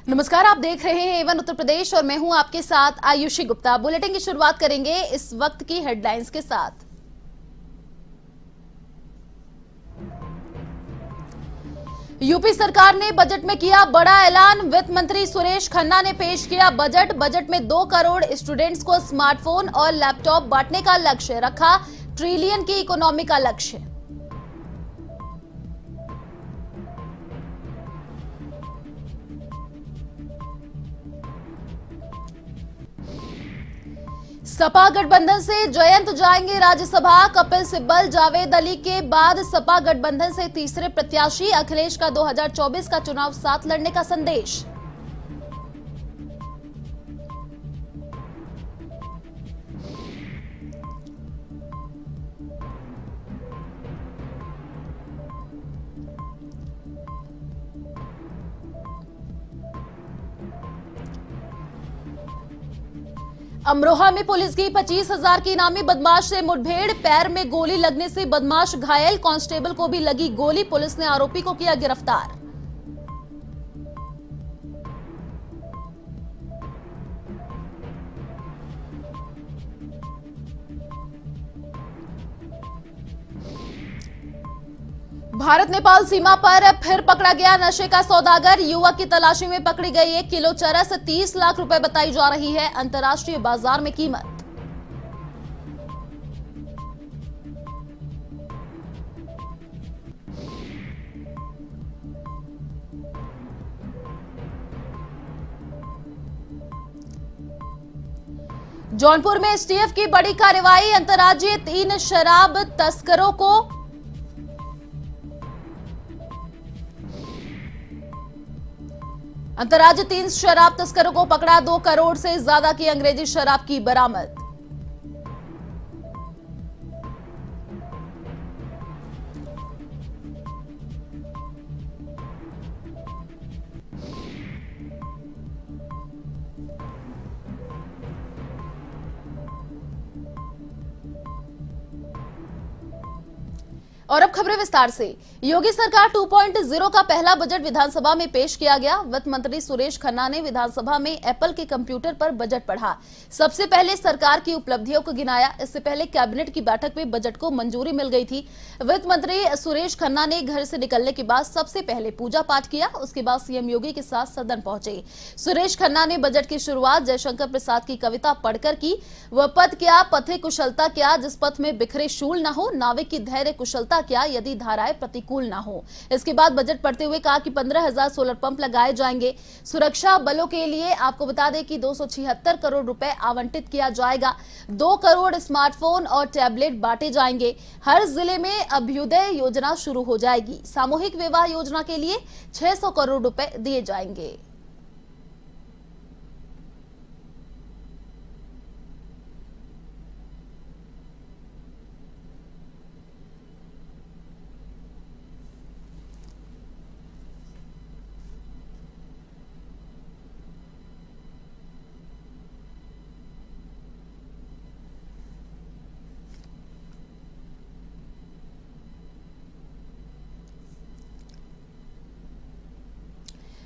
नमस्कार, आप देख रहे हैं एवन उत्तर प्रदेश और मैं हूं आपके साथ आयुषी गुप्ता। बुलेटिन की शुरुआत करेंगे इस वक्त की हेडलाइंस के साथ। यूपी सरकार ने बजट में किया बड़ा ऐलान। वित्त मंत्री सुरेश खन्ना ने पेश किया बजट में 2 करोड़ स्टूडेंट्स को स्मार्टफोन और लैपटॉप बांटने का लक्ष्य रखा। ट्रिलियन की इकोनॉमी का लक्ष्य। सपा गठबंधन से जयंत जाएंगे राज्यसभा। कपिल सिब्बल, जावेद अली के बाद सपा गठबंधन से तीसरे प्रत्याशी। अखिलेश का 2024 का चुनाव साथ लड़ने का संदेश। अमरोहा में पुलिस की 25,000 की इनामी बदमाश से मुठभेड़। पैर में गोली लगने से बदमाश घायल। कांस्टेबल को भी लगी गोली। पुलिस ने आरोपी को किया गिरफ्तार। भारत नेपाल सीमा पर फिर पकड़ा गया नशे का सौदागर। युवक की तलाशी में पकड़ी गई 1 किलो चरस। 30 लाख रुपए बताई जा रही है अंतर्राष्ट्रीय बाजार में कीमत। जौनपुर में एसटीएफ की बड़ी कार्रवाई। अंतर्राज्यीय 3 शराब तस्करों को अंतर्राज्यीय 3 शराब तस्करों को पकड़ा। 2 करोड़ से ज्यादा की अंग्रेजी शराब की बरामद। और अब खबरें विस्तार से। योगी सरकार 2.0 का पहला बजट विधानसभा में पेश किया गया। वित्त मंत्री सुरेश खन्ना ने विधानसभा में एप्पल के कंप्यूटर पर बजट पढ़ा। सबसे पहले सरकार की उपलब्धियों को गिनाया। इससे पहले कैबिनेट की बैठक में बजट को मंजूरी मिल गई थी। वित्त मंत्री सुरेश खन्ना ने घर से निकलने के बाद सबसे पहले पूजा पाठ किया। उसके बाद सीएम योगी के साथ सदन पहुंचे। सुरेश खन्ना ने बजट की शुरुआत जयशंकर प्रसाद की कविता पढ़कर की। वह पथ क्या, पथे कुशलता क्या, जिस पथ में बिखरे शूल न हो, नाविक की धैर्य कुशलता क्या, यदि धाराएं प्रतिकूल ना हो। इसके बाद बजट पढ़ते हुए कहा कि 15,000 सोलर पंप लगाए जाएंगे। सुरक्षा बलों के लिए आपको बता दें कि 276 करोड़ रुपए आवंटित किया जाएगा। 2 करोड़ स्मार्टफोन और टैबलेट बांटे जाएंगे। हर जिले में अभ्युदय योजना शुरू हो जाएगी। सामूहिक विवाह योजना के लिए 600 करोड़ रुपए दिए जाएंगे।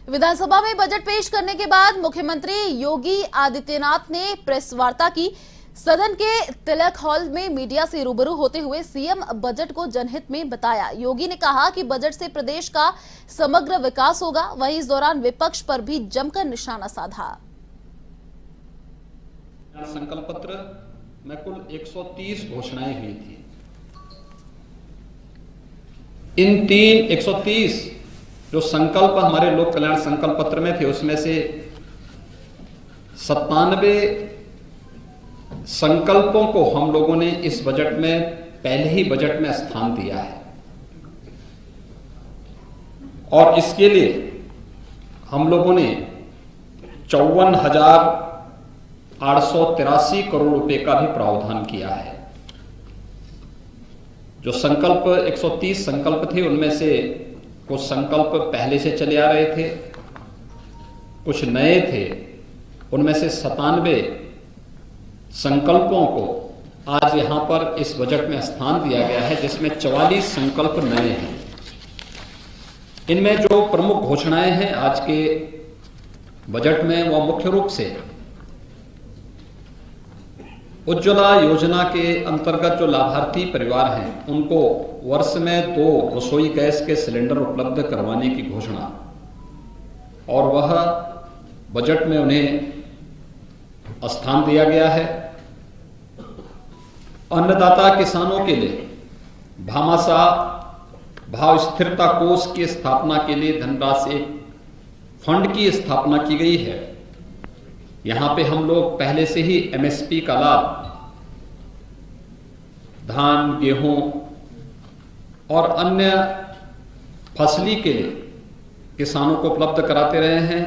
विधानसभा में बजट पेश करने के बाद मुख्यमंत्री योगी आदित्यनाथ ने प्रेस वार्ता की। सदन के तिलक हॉल में मीडिया से रूबरू होते हुए सीएम बजट को जनहित में बताया। योगी ने कहा कि बजट से प्रदेश का समग्र विकास होगा। वहीं इस दौरान विपक्ष पर भी जमकर निशाना साधा। संकल्प पत्र में कुल 130 घोषणाएं हुई थी। इन 130 जो संकल्प हमारे लोक कल्याण संकल्प पत्र में थे, उसमें से 97 संकल्पों को हम लोगों ने इस बजट में पहले ही बजट में स्थान दिया है। और इसके लिए हम लोगों ने 54,883 करोड़ रुपए का भी प्रावधान किया है। जो संकल्प 130 संकल्प थे, उनमें से कुछ संकल्प पहले से चले आ रहे थे, कुछ नए थे। उनमें से 97 संकल्पों को आज यहां पर इस बजट में स्थान दिया गया है, जिसमें 44 संकल्प नए हैं। इनमें जो प्रमुख घोषणाएं हैं आज के बजट में वह मुख्य रूप से उज्ज्वला योजना के अंतर्गत जो लाभार्थी परिवार हैं उनको वर्ष में 2 रसोई गैस के सिलेंडर उपलब्ध करवाने की घोषणा, और वह बजट में उन्हें स्थान दिया गया है। अन्नदाता किसानों के लिए भामाशाह भाव स्थिरता कोष की स्थापना के लिए धनराशि फंड की स्थापना की गई है। यहां पे हम लोग पहले से ही एमएसपी का लाभ धान, गेहूं और अन्य फसली के लिए किसानों को उपलब्ध कराते रहे हैं,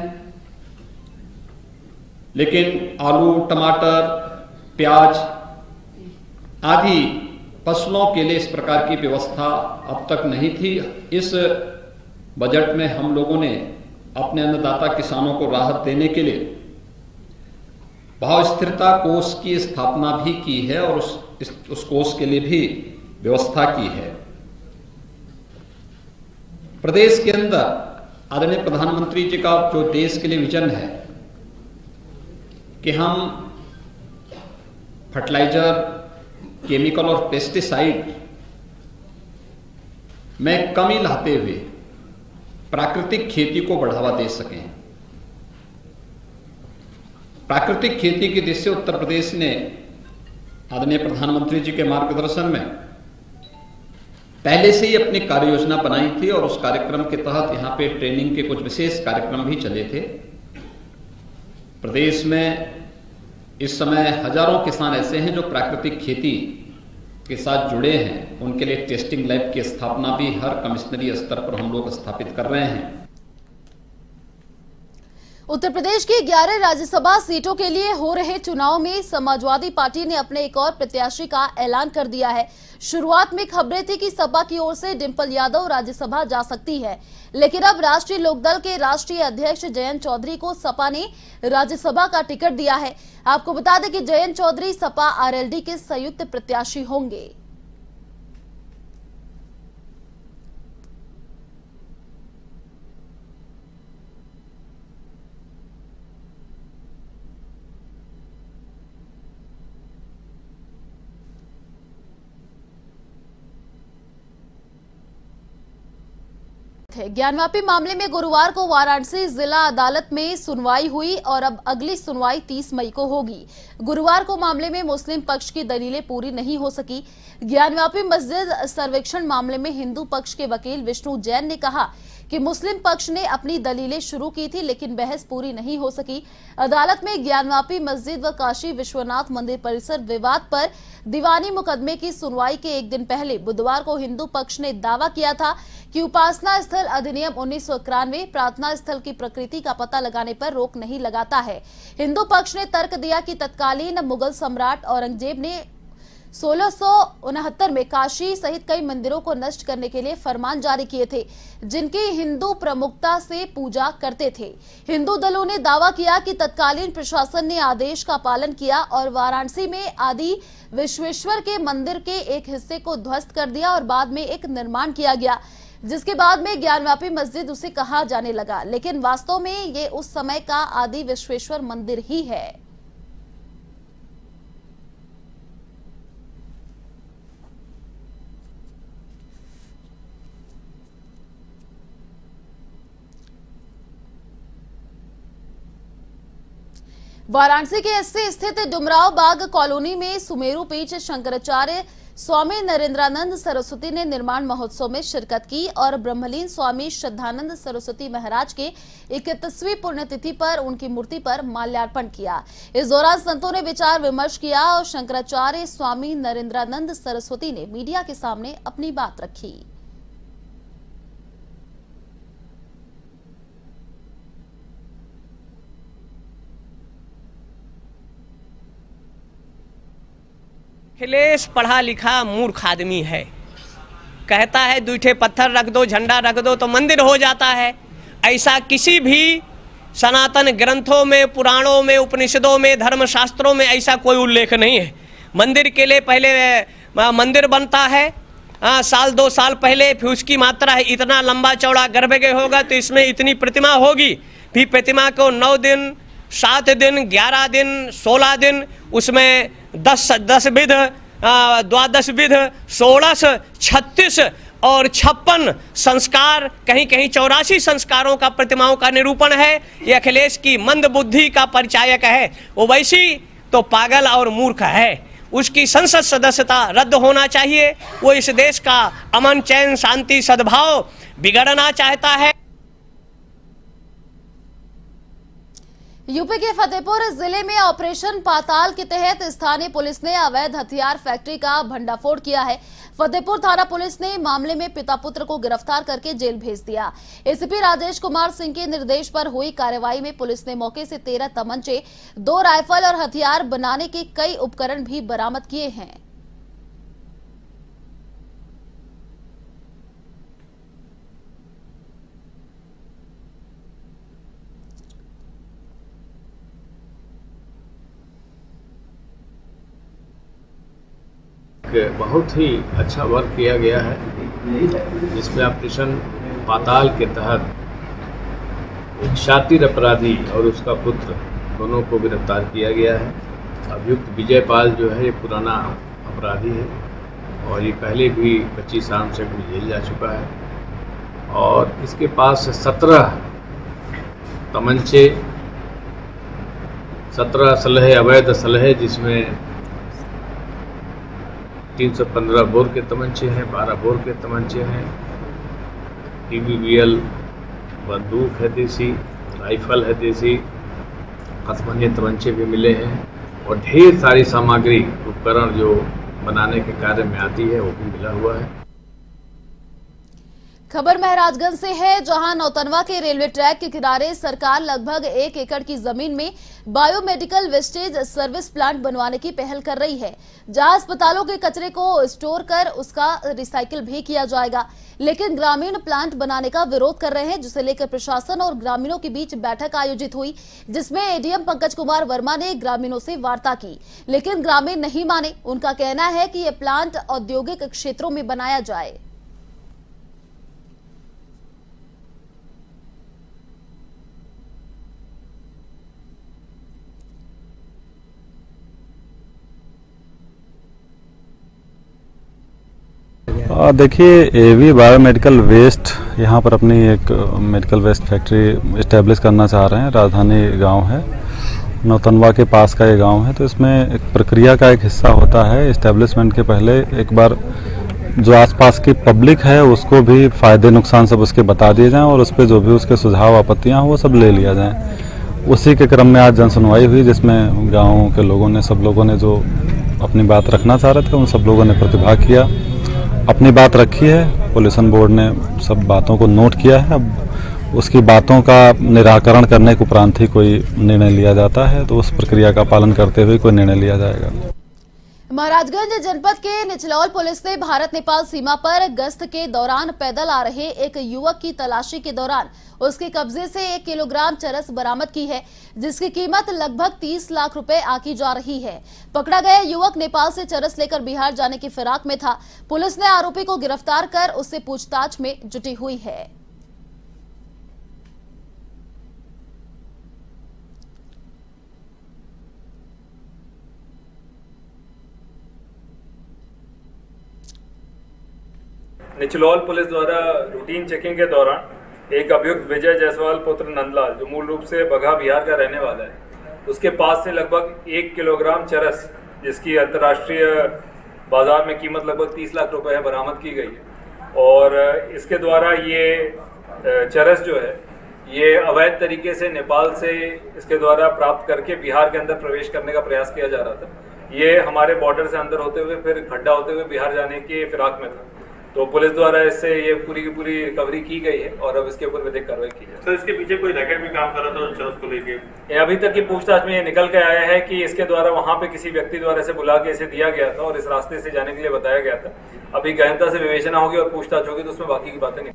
लेकिन आलू, टमाटर, प्याज आदि फसलों के लिए इस प्रकार की व्यवस्था अब तक नहीं थी। इस बजट में हम लोगों ने अपने अन्नदाता किसानों को राहत देने के लिए भाव स्थिरता कोष की स्थापना भी की है और उस कोष के लिए भी व्यवस्था की है। प्रदेश के अंदर आदरणीय प्रधानमंत्री जी का जो देश के लिए विजन है कि हम फर्टिलाइजर, केमिकल और पेस्टिसाइड में कमी लाते हुए प्राकृतिक खेती को बढ़ावा दे सकें। प्राकृतिक खेती की दिशा से उत्तर प्रदेश ने आदरणीय प्रधानमंत्री जी के मार्गदर्शन में पहले से ही अपनी कार्य योजना बनाई थी और उस कार्यक्रम के तहत यहां पे ट्रेनिंग के कुछ विशेष कार्यक्रम भी चले थे। प्रदेश में इस समय हजारों किसान ऐसे हैं जो प्राकृतिक खेती के साथ जुड़े हैं। उनके लिए टेस्टिंग लैब की स्थापना भी हर कमिश्नरी स्तर पर हम लोग स्थापित कर रहे हैं। उत्तर प्रदेश की 11 राज्यसभा सीटों के लिए हो रहे चुनाव में समाजवादी पार्टी ने अपने एक और प्रत्याशी का ऐलान कर दिया है। शुरुआत में खबरें थी कि सपा की ओर से डिंपल यादव राज्यसभा जा सकती है, लेकिन अब राष्ट्रीय लोकदल के राष्ट्रीय अध्यक्ष जयंत चौधरी को सपा ने राज्यसभा का टिकट दिया है। आपको बता दें कि जयंत चौधरी सपा आरएलडी के संयुक्त प्रत्याशी होंगे। ज्ञानवापी मामले में गुरुवार को वाराणसी जिला अदालत में सुनवाई हुई और अब अगली सुनवाई 30 मई को होगी। गुरुवार को मामले में मुस्लिम पक्ष की दलीलें पूरी नहीं हो सकी। ज्ञानवापी मस्जिद सर्वेक्षण मामले में हिंदू पक्ष के वकील विष्णु जैन ने कहा कि मुस्लिम पक्ष ने अपनी दलीलें शुरू की थी, लेकिन बहस पूरी नहीं हो सकी। अदालत में ज्ञानवापी मस्जिद व काशी विश्वनाथ मंदिर परिसर विवाद पर दीवानी मुकदमे की सुनवाई के एक दिन पहले बुधवार को हिंदू पक्ष ने दावा किया था कि उपासना स्थल अधिनियम 1991 प्रार्थना स्थल की प्रकृति का पता लगाने पर रोक नहीं लगाता है। हिंदू पक्ष ने तर्क दिया कि तत्कालीन मुगल सम्राट औरंगजेब ने 1669 में काशी सहित कई मंदिरों को नष्ट करने के लिए फरमान जारी किए थे, जिनकी हिंदू प्रमुखता से पूजा करते थे। हिंदू दलों ने दावा किया कि तत्कालीन प्रशासन ने आदेश का पालन किया और वाराणसी में आदि विश्वेश्वर के मंदिर के एक हिस्से को ध्वस्त कर दिया और बाद में एक निर्माण किया गया, जिसके बाद में ज्ञानवापी मस्जिद उसे कहा जाने लगा, लेकिन वास्तव में ये उस समय का आदि विश्वेश्वर मंदिर ही है। वाराणसी के एससी स्थित डुमराव बाग कॉलोनी में सुमेरु पीठ शंकराचार्य स्वामी नरेंद्रानंद सरस्वती ने निर्माण महोत्सव में शिरकत की और ब्रह्मलीन स्वामी श्रद्धानंद सरस्वती महाराज के 31वीं पुण्यतिथि पर उनकी मूर्ति पर माल्यार्पण किया। इस दौरान संतों ने विचार विमर्श किया और शंकराचार्य स्वामी नरेंद्रानंद सरस्वती ने मीडिया के सामने अपनी बात रखी। अखिलेश पढ़ा लिखा मूर्ख आदमी है। कहता है दूठे पत्थर रख दो, झंडा रख दो तो मंदिर हो जाता है। ऐसा किसी भी सनातन ग्रंथों में, पुराणों में, उपनिषदों में, धर्मशास्त्रों में ऐसा कोई उल्लेख नहीं है। मंदिर के लिए पहले मंदिर बनता है, साल 2 साल पहले, फिर उसकी मात्रा है इतना लंबा चौड़ा गर्भगृह होगा तो इसमें इतनी प्रतिमा होगी, फिर प्रतिमा को 9 दिन, 7 दिन, 11 दिन, 16 दिन, उसमें 10 विध, 12 विध, 16, 36 और 56 संस्कार, कहीं कहीं 84 संस्कारों का प्रतिमाओं का निरूपण है। ये अखिलेश की मंद बुद्धि का परिचायक है। ओवैसी तो पागल और मूर्ख है। उसकी संसद सदस्यता रद्द होना चाहिए। वो इस देश का अमन, चैन, शांति, सद्भाव बिगड़ना चाहता है। यूपी के फतेहपुर जिले में ऑपरेशन पाताल के तहत स्थानीय पुलिस ने अवैध हथियार फैक्ट्री का भंडाफोड़ किया है। फतेहपुर थाना पुलिस ने मामले में पिता पुत्र को गिरफ्तार करके जेल भेज दिया। एसीपी राजेश कुमार सिंह के निर्देश पर हुई कार्रवाई में पुलिस ने मौके से 13 तमंचे, 2 राइफल और हथियार बनाने के कई उपकरण भी बरामद किए हैं। बहुत ही अच्छा वर्क किया गया है, जिसमें ऑपरेशन पाताल के तहत एक शातिर अपराधी और उसका पुत्र दोनों को गिरफ्तार किया गया है। अभियुक्त विजय पाल जो है ये पुराना अपराधी है और ये पहले भी 25 साल से जेल जा चुका है और इसके पास 17 तमंचे, 17 असलहे, अवैध असलहे, जिसमें 315 बोर के तमंचे हैं, 12 बोर के तमंचे हैं, TBBL बंदूक है देसी, राइफल है देसी, आसमानी तमंचे भी मिले हैं और ढेर सारी सामग्री, उपकरण जो बनाने के कार्य में आती है वो भी मिला हुआ है। खबर महराजगंज से है, जहां नौतनवा के रेलवे ट्रैक के किनारे सरकार लगभग 1 एकड़ की जमीन में बायोमेडिकल वेस्टेज सर्विस प्लांट बनवाने की पहल कर रही है, जहां अस्पतालों के कचरे को स्टोर कर उसका रिसाइकिल भी किया जाएगा। लेकिन ग्रामीण प्लांट बनाने का विरोध कर रहे हैं, जिसे लेकर प्रशासन और ग्रामीणों के बीच बैठक आयोजित हुई, जिसमें एडीएम पंकज कुमार वर्मा ने ग्रामीणों से वार्ता की, लेकिन ग्रामीण नहीं माने। उनका कहना है कि यह प्लांट औद्योगिक क्षेत्रों में बनाया जाए। देखिए, एवी बायोमेडिकल वेस्ट यहाँ पर अपनी एक मेडिकल वेस्ट फैक्ट्री इस्टेब्लिश करना चाह रहे हैं। राजधानी गांव है, नौतनवा के पास का ये गांव है। तो इसमें एक प्रक्रिया का एक हिस्सा होता है। इस्टेब्लिशमेंट के पहले एक बार जो आसपास की पब्लिक है उसको भी फ़ायदे नुकसान सब उसके बता दिए जाएँ और उस पर जो भी उसके सुझाव आपत्तियाँ हो वो सब ले लिया जाए। उसी के क्रम में आज जनसुनवाई हुई, जिसमें गाँव के लोगों ने, सब लोगों ने जो अपनी बात रखना चाह रहे थे उन सब लोगों ने प्रतिभाग किया, अपनी बात रखी है। पॉल्यूशन बोर्ड ने सब बातों को नोट किया है। अब उसकी बातों का निराकरण करने के उपरांत ही कोई निर्णय लिया जाता है, तो उस प्रक्रिया का पालन करते हुए कोई निर्णय लिया जाएगा। महाराजगंज जनपद के निचलौल पुलिस ने भारत नेपाल सीमा पर गश्त के दौरान पैदल आ रहे एक युवक की तलाशी के दौरान उसके कब्जे से 1 किलोग्राम चरस बरामद की है, जिसकी कीमत लगभग 30 लाख रुपए आकी जा रही है। पकड़ा गया युवक नेपाल से चरस लेकर बिहार जाने की फिराक में था। पुलिस ने आरोपी को गिरफ्तार कर उससे पूछताछ में जुटी हुई है। निचलौल पुलिस द्वारा रूटीन चेकिंग के दौरान एक अभियुक्त विजय जायसवाल पुत्र नंदलाल, जो मूल रूप से बगहा बिहार का रहने वाला है, उसके पास से लगभग 1 किलोग्राम चरस, जिसकी अंतर्राष्ट्रीय बाजार में कीमत लगभग 30 लाख रुपए है, बरामद की गई है। और इसके द्वारा ये चरस जो है ये अवैध तरीके से नेपाल से इसके द्वारा प्राप्त करके बिहार के अंदर प्रवेश करने का प्रयास किया जा रहा था। ये हमारे बॉर्डर से अंदर होते हुए फिर खड्डा होते हुए बिहार जाने के फिराक में था। तो पुलिस द्वारा इससे ये पूरी की पूरी रिकवरी की गई है और अब इसके ऊपर विधिक कार्रवाई की जाए। तो इसके पीछे कोई रैकेट भी काम कर रहा था चरस को लेके? अभी तक की पूछताछ में ये निकल के आया है कि इसके द्वारा वहां पे किसी व्यक्ति द्वारा इसे बुला के इसे दिया गया था और इस रास्ते से जाने के लिए बताया गया था। अभी गहनता से विवेचना होगी और पूछताछ होगी तो उसमें बाकी की बातें नहीं।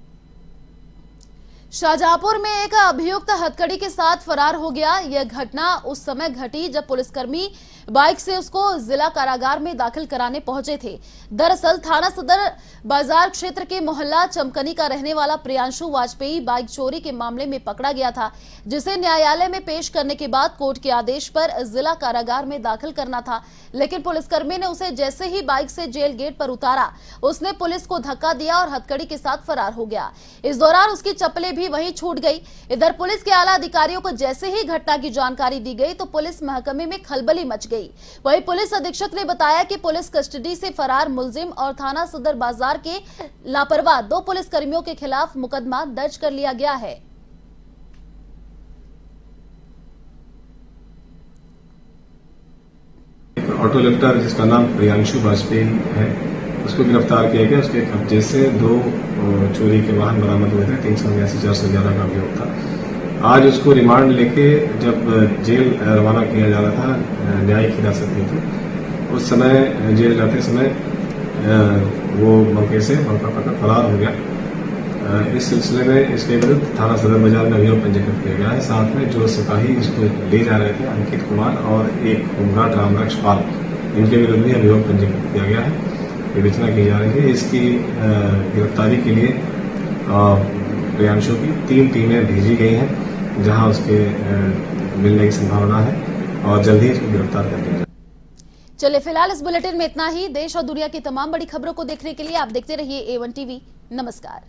शाहजहांपुर में एक अभियुक्त हथकड़ी के साथ फरार हो गया। यह घटना उस समय घटी जब पुलिसकर्मी बाइक से उसको जिला कारागार में दाखिल कराने पहुंचे थे। दरअसल थाना सदर बाजार क्षेत्र के मोहल्ला चमकनी का रहने वाला प्रियांशु वाजपेयी बाइक चोरी के मामले में पकड़ा गया था, जिसे न्यायालय में पेश करने के बाद कोर्ट के आदेश पर जिला कारागार में दाखिल करना था। लेकिन पुलिसकर्मी ने उसे जैसे ही बाइक से जेल गेट पर उतारा, उसने पुलिस को धक्का दिया और हथकड़ी के साथ फरार हो गया। इस दौरान उसकी चप्पलें भी वहीं छूट गई। इधर पुलिस के आला अधिकारियों को जैसे ही घटना की जानकारी दी गई तो पुलिस महकमे में खलबली मच गई। वहीं पुलिस अधीक्षक ने बताया कि पुलिस कस्टडी से फरार मुलजिम और थाना सदर बाजार के लापरवाह 2 पुलिसकर्मियों के खिलाफ मुकदमा दर्ज कर लिया गया है। ऑटो लिफ्टर जिसका नाम प्रियांशु वाजपेयी है, उसको गिरफ्तार किया गया। उसके कब्जे से 2 चोरी के वाहन बरामद हुए थे। 382/411 का अभियोग था। आज उसको रिमांड लेके जब जेल रवाना किया जा रहा था, न्यायिक हिरासत में थे, उस समय जेल जाते समय वो मौके से मौका पकड़ फरार हो गया। इस सिलसिले में इसके विरुद्ध थाना सदर बाजार में अभियोग पंजीकृत किया गया है। साथ में जो सिपाही इसको ले जा रहे थे, अंकित कुमार और एक होमगार्ड रामरक्ष पाल, इनके विरुद्ध भी अभियोग पंजीकृत किया गया है। विवेचना की जा रही है। इसकी गिरफ्तारी के लिए प्रियांशु की 3 टीमें भेजी गई हैं, जहां उसके मिलने की संभावना है और जल्द ही इसको गिरफ्तार कर लिया जाए। चलिए फिलहाल इस बुलेटिन में इतना ही। देश और दुनिया की तमाम बड़ी खबरों को देखने के लिए आप देखते रहिए A1 TV। नमस्कार।